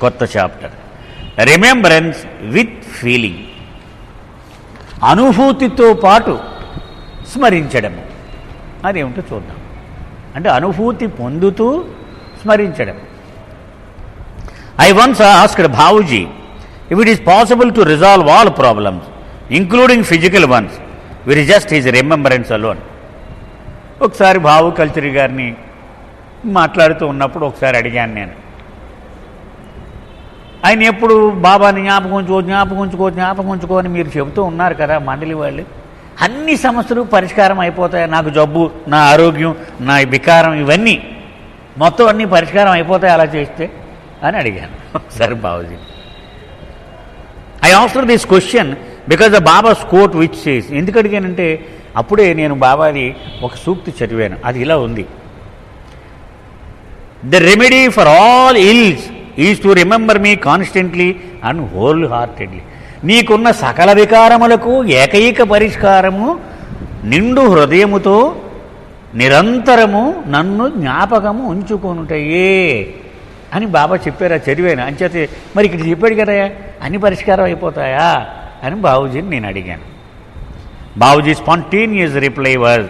కొత్త chapter. Remembrance with feeling, అనుభూతితో పాటు స్మరించడము. అదేమిటో చూద్దాం. అంటే అనుభూతి పొందుతూ స్మరించడం. I once asked Babuji if it is possible to resolve all problems including physical ones with just his remembrance alone. ఒకసారి భావు కల్చరీ గారిని మాట్లాడుతూ ఉన్నప్పుడు ఒకసారి అడిగాను నేను, ఆయన ఎప్పుడు బాబాని జ్ఞాపకం అని మీరు చెబుతూ ఉన్నారు కదా మండలి వాళ్ళు, అన్ని సమస్యలు పరిష్కారం అయిపోతాయి, నాకు జబ్బు, నా ఆరోగ్యం, నా వికారం, ఇవన్నీ మొత్తం అన్నీ పరిష్కారం అయిపోతాయి అలా చేస్తే అని అడిగాను ఒకసారి Babuji. I answer this question because the Baba's quote which says. ఎందుకు అడిగానంటే అప్పుడే నేను బాబాది ఒక సూక్తి చదివాను, అది ఇలా ఉంది: the remedy for all ills is to remember me constantly and whole heartedly. నీకున్న సకల వికారములకు ఏకైక పరిష్కారము నిండు హృదయముతో నిరంతరము నన్ను జ్ఞాపకము ఉంచుకొనుటయే అని బాబా చెప్పారు. చదివాను అంచేతే మరి ఇక్కడ చెప్పాడు కదా అన్ని పరిష్కారం అయిపోతాయా అని బాబుజీని నేను అడిగాను. Babuji spontaneous reply was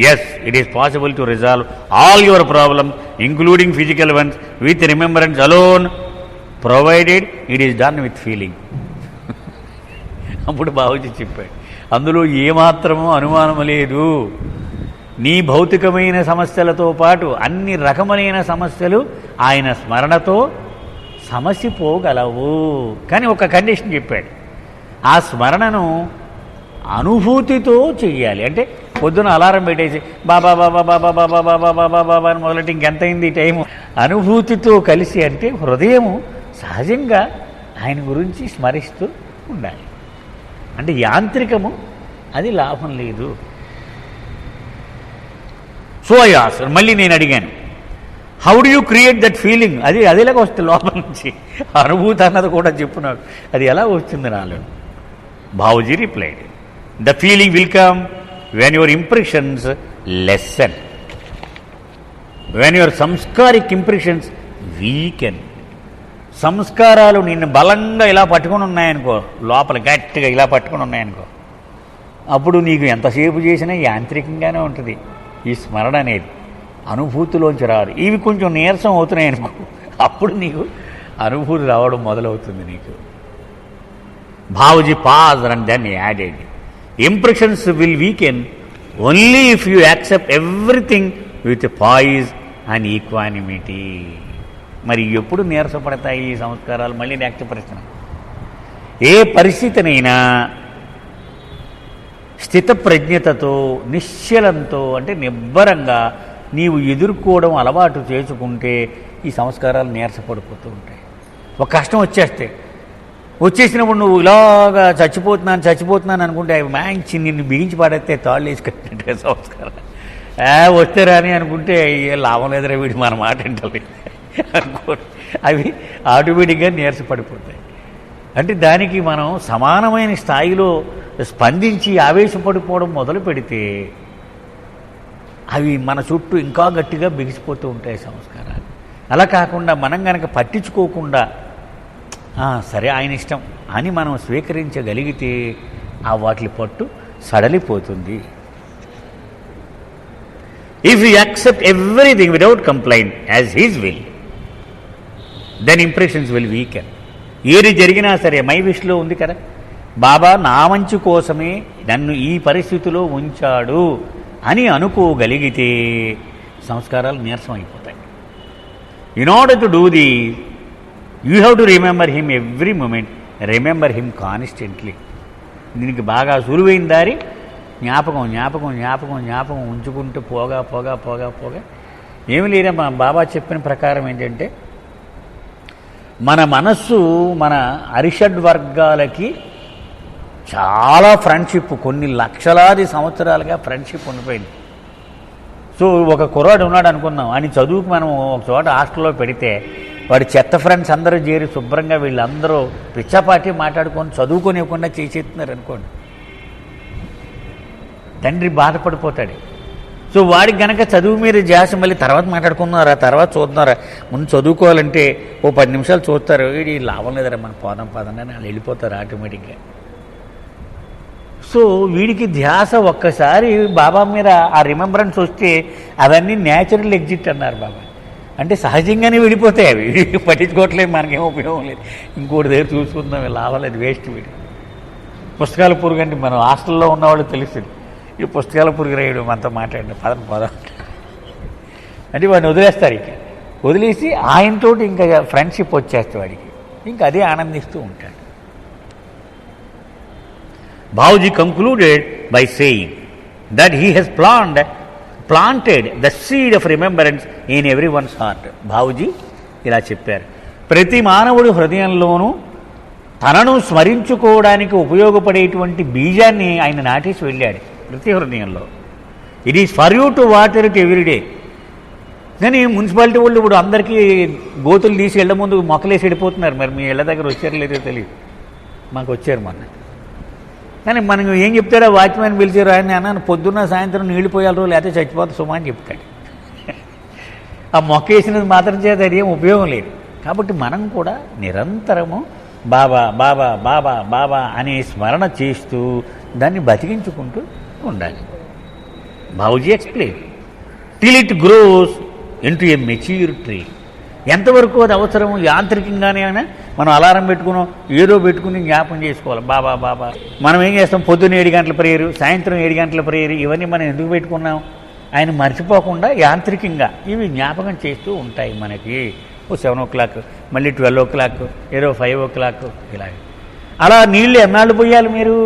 yes, it is possible to resolve all your problems including physical ones with remembrance alone provided it is done with feeling. అప్పుడు బాబుజీ చెప్పాడు, అందులో ఏమాత్రమూ అనుమానము లేదు, నీ భౌతికమైన సమస్యలతో పాటు అన్ని రకములైన సమస్యలు ఆయన స్మరణతో సమసిపోగలవు. కానీ ఒక కండిషన్ చెప్పాడు, ఆ స్మరణను అనుభూతితో చెయ్యాలి. అంటే పొద్దున అలారం పెట్టేసి బాబా బాబా బాబా బాబా బాబా బాబా బాబా అని మొదలెట్టి ఇంకెంతైంది టైము, అనుభూతితో కలిసి అంటే హృదయము సహజంగా ఆయన గురించి స్మరిస్తూ ఉండాలి. అంటే యాంత్రికము అది లాభం లేదు. సో ఐ ఆస్క్డ్, మళ్ళీ నేను అడిగాను, how do you create that feeling? అది అదేలాగా వస్తుంది లోపల నుంచి, అనుభూతి అన్నది కూడా చెప్పు నాకు, అది ఎలా వస్తుంది నాలో? Babuji replied, the feeling will come when your impressions lessen, when your samskaric impressions weaken. సంస్కారాలు నిన్ను బలంగా ఇలా పట్టుకొని ఉన్నాయనుకో, లోపల గట్టిగా ఇలా పట్టుకొని ఉన్నాయనుకో, అప్పుడు నీకు ఎంతసేపు చేసినా యాంత్రికంగానే ఉంటుంది. ఈ స్మరణ అనేది అనుభూతిలోంచి రాదు. ఇవి కొంచెం నీరసం అవుతున్నాయనుకో, అప్పుడు నీకు అనుభూతి రావడం మొదలవుతుంది నీకు. Babuji pause and then he added, impressions will weaken only if you accept everything with poise and equanimity. మరి ఎప్పుడు నీరసపడతాయి ఈ సంస్కారాలు? మళ్ళీ నెక్స్ట్ ప్రశ్న, ఏ పరిస్థితినైనా స్థితప్రజ్ఞతతో నిశ్చలంతో అంటే నిబ్బరంగా నీవు ఎదుర్కోవడం అలవాటు చేసుకుంటే ఈ సంస్కారాలు నీరసపడిపోతూ ఉంటాయి. ఒక కష్టం వచ్చేసినప్పుడు నువ్వు ఇలాగా చచ్చిపోతున్నాను అనుకుంటే అవి మ్యాంచి నిన్ను బిగించి పడేస్తే తాళ్ళు వేసి కట్టినట్టే సంస్కారం. వస్తే రాని అనుకుంటే ఏ లాభం లేదురా వీడి మన మాట వింటలేదు అనుకో, అవి ఆటోమేటిక్గా నీరసపడిపోతాయి. అంటే దానికి మనం సమానమైన స్థాయిలో స్పందించి ఆవేశపడిపోవడం మొదలు పెడితే అవి మన చుట్టూ ఇంకా గట్టిగా బిగిసిపోతూ ఉంటాయి సంస్కారాలు. అలా కాకుండా మనం కనుక పట్టించుకోకుండా సరే ఆయన ఇష్టం అని మనం స్వీకరించగలిగితే ఆ వాటి పట్టు సడలిపోతుంది. If you accept everything without complaint as his will, then impressions will weaken. ఏది జరిగినా సరే మై విష్లో ఉంది కదా, బాబా నా మంచి కోసమే నన్ను ఈ పరిస్థితిలో ఉంచాడు అని అనుకోగలిగితే సంస్కారాలు నీరసం అయిపోతాయి. In order to do the you have to remember him every moment, remember him constantly. దీనికి బాగా సులువైన దారి జ్ఞాపకం ఉంచుకుంటూ పోగా ఏమి లేదా మా బాబా చెప్పిన ప్రకారం ఏంటంటే, మన మనస్సు మన అరిషడ్ వర్గాలకి చాలా ఫ్రెండ్షిప్, కొన్ని లక్షలాది సంవత్సరాలుగా ఫ్రెండ్షిప్ ఉండిపోయింది. సో ఒక కుర్రాడు ఉన్నాడు అనుకుందాం, అని చదువుకు మనం ఒక చోట హాస్టల్లో పెడితే వాడి చెత్త ఫ్రెండ్స్ అందరూ చేరి శుభ్రంగా వీళ్ళందరూ పిచ్చాపాటి మాట్లాడుకొని చదువుకోనివ్వకుండా చేసేస్తున్నారు అనుకోండి, తండ్రి బాధపడిపోతాడు. సో వాడికి గనక చదువు మీద ధ్యాస మళ్ళీ తర్వాత మాట్లాడుకున్నారా, తర్వాత చూస్తున్నారా, ముందు చదువుకోవాలంటే ఓ 10 నిమిషాలు చూస్తారు, ఇది లాభం లేదరా మన పోదాం పదండి అని వాళ్ళు వెళ్ళిపోతారు ఆటోమేటిక్గా. సో వీడికి ధ్యాస ఒక్కసారి బాబా మీద ఆ రిమెంబరెన్స్ వస్తే అవన్నీ న్యాచురల్ ఎగ్జిట్ అన్నారు బాబా. అంటే సహజంగానే వెళ్ళిపోతాయి అవి, పట్టించుకోవట్లేదు, మనకేం ఉపయోగం లేదు, ఇంకోటి దగ్గర చూసుకుందాం, లాభం లేదు, వేస్ట్ వీడి. పుస్తకాల పురుగు అంటే మనం హాస్టల్లో ఉన్నవాళ్ళు తెలుస్తుంది, ఈ పుస్తకాల పురుగు రాయడం మనతో మాట్లాడిన పదం అంటే వాడిని వదిలేస్తారు. ఇక వదిలేసి ఆయనతో ఇంకా ఫ్రెండ్షిప్ వచ్చేస్తే వాడికి ఇంకా అదే ఆనందిస్తూ ఉంటాడు. Bauji concluded by saying that he has planted the seed of remembrance in everyone's heart. Bauji ఇలా చెప్పారు, ప్రతి మానవుడి హృదయంలోనూ తనను స్మరించుకోవడానికి ఉపయోగపడేటువంటి బీజాన్ని ఆయన నాటేసి వెళ్ళాడు ప్రతి హృదయంలో. It is for you to water it everyday. కానీ మున్సిపాలిటీ వాళ్ళు ఇప్పుడు అందరికీ గోతులు తీసి ఇళ్ల ముందు మొక్కలేసి వెళ్ళిపోతున్నారు. మరి మీ ఇళ్ల దగ్గర వచ్చారో లేదో తెలియదు, మాకు వచ్చారు మొన్న. కానీ మనం ఏం చెప్తాడో వాచ్మెన్ పిలిచారు ఆయన, అన్నాను పొద్దున్న సాయంత్రం నీళ్లు పోయాలి లేకపోతే చచ్చిపోతా సుమా అని చెప్తాడు. ఆ మొక్క వేసినది మాత్రం చేత అది ఏం ఉపయోగం లేదు. కాబట్టి మనం కూడా నిరంతరము బాబా బాబా బాబా బాబా అనే స్మరణ చేస్తూ దాన్ని బతికించుకుంటూ ఉండాలి. Babuji explain till it grows into A mature tree. ఎంతవరకు అది అవసరము, యాంత్రికంగానే మనం అలారం పెట్టుకున్నాం, ఏదో పెట్టుకుని జ్ఞాపం చేసుకోవాలి బాబా బాబా. మనం ఏం చేస్తాం, పొద్దున్న 7 గంటల ప్రేయరు, సాయంత్రం 7 గంటల ప్రేయరు, ఇవన్నీ మనం ఎందుకు పెట్టుకున్నాం, ఆయన మర్చిపోకుండా యాంత్రికంగా ఇవి జ్ఞాపకం చేస్తూ ఉంటాయి మనకి. ఓ 7 o'clock, మళ్ళీ 12 o'clock, ఏదో 5 o'clock, ఇలాగ. అలా నీళ్ళు ఎన్నాళ్ళు పోయాలి మీరు,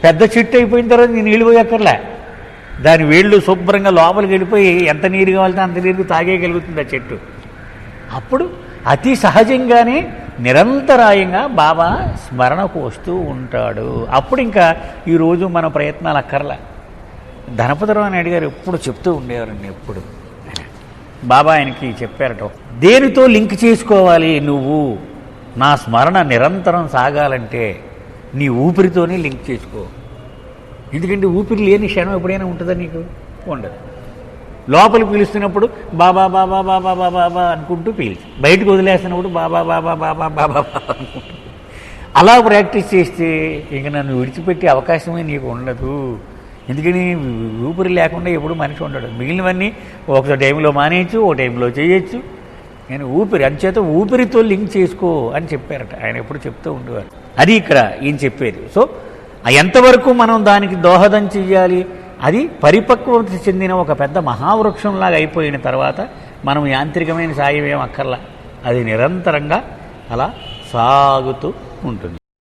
పెద్ద చెట్టు అయిపోయిన తర్వాత నీళ్ళు పోయక్కర్లే, దాని వేళ్ళు శుభ్రంగా లోపలికి వెళ్ళిపోయి ఎంత నీరు కావాలంటే అంత నీరు తాగేయగలుగుతుంది ఆ చెట్టు. అప్పుడు అతి సహజంగానే నిరంతరాయంగా బాబా స్మరణకు వస్తూ ఉంటాడు. అప్పుడు ఇంకా ఈరోజు మన ప్రయత్నాలు అక్కర్లా. ధనపతిరావు నాయుడు గారు ఎప్పుడు చెప్తూ ఉండేవారండి, ఎప్పుడు బాబా ఆయనకి చెప్పారట, దేనితో లింక్ చేసుకోవాలి నువ్వు నా స్మరణ నిరంతరం సాగాలంటే నీ ఊపిరితోనే లింక్ చేసుకో. ఎందుకంటే ఊపిరి లేని క్షణం ఎప్పుడైనా ఉంటుందా నీకు? ఉండదు. లోపలికి పీలుస్తున్నప్పుడు బాబా బాబా బాబా బాబా బాబా అనుకుంటూ పీల్చి, బయటకు వదిలేస్తున్నప్పుడు బాబా బాబా బాబా బాబా బాబా అనుకుంటూ అలా ప్రాక్టీస్ చేస్తే ఇక నన్ను విడిచిపెట్టే అవకాశమే నీకు ఉండదు. ఎందుకని ఊపిరి లేకుండా ఎప్పుడు మనిషి ఉండడు. మిగిలినవన్నీ ఒక టైంలో మానేయచ్చు, ఓ టైంలో చేయొచ్చు. నేను ఊపిరి అంచేత ఊపిరితో లింక్ చేసుకో అని చెప్పారట ఆయన, ఎప్పుడు చెప్తూ ఉండేవారు. అది ఇక్కడ ఈయన చెప్పేది. సో ఎంతవరకు మనం దానికి దోహదం చెయ్యాలి, అది పరిపక్వత చెందిన ఒక పెద్ద మహావృక్షంలాగా అయిపోయిన తర్వాత మనం యాంత్రికమైన సాయం ఏం అక్కర్లా, అది నిరంతరంగా అలా సాగుతూ ఉంటుంది.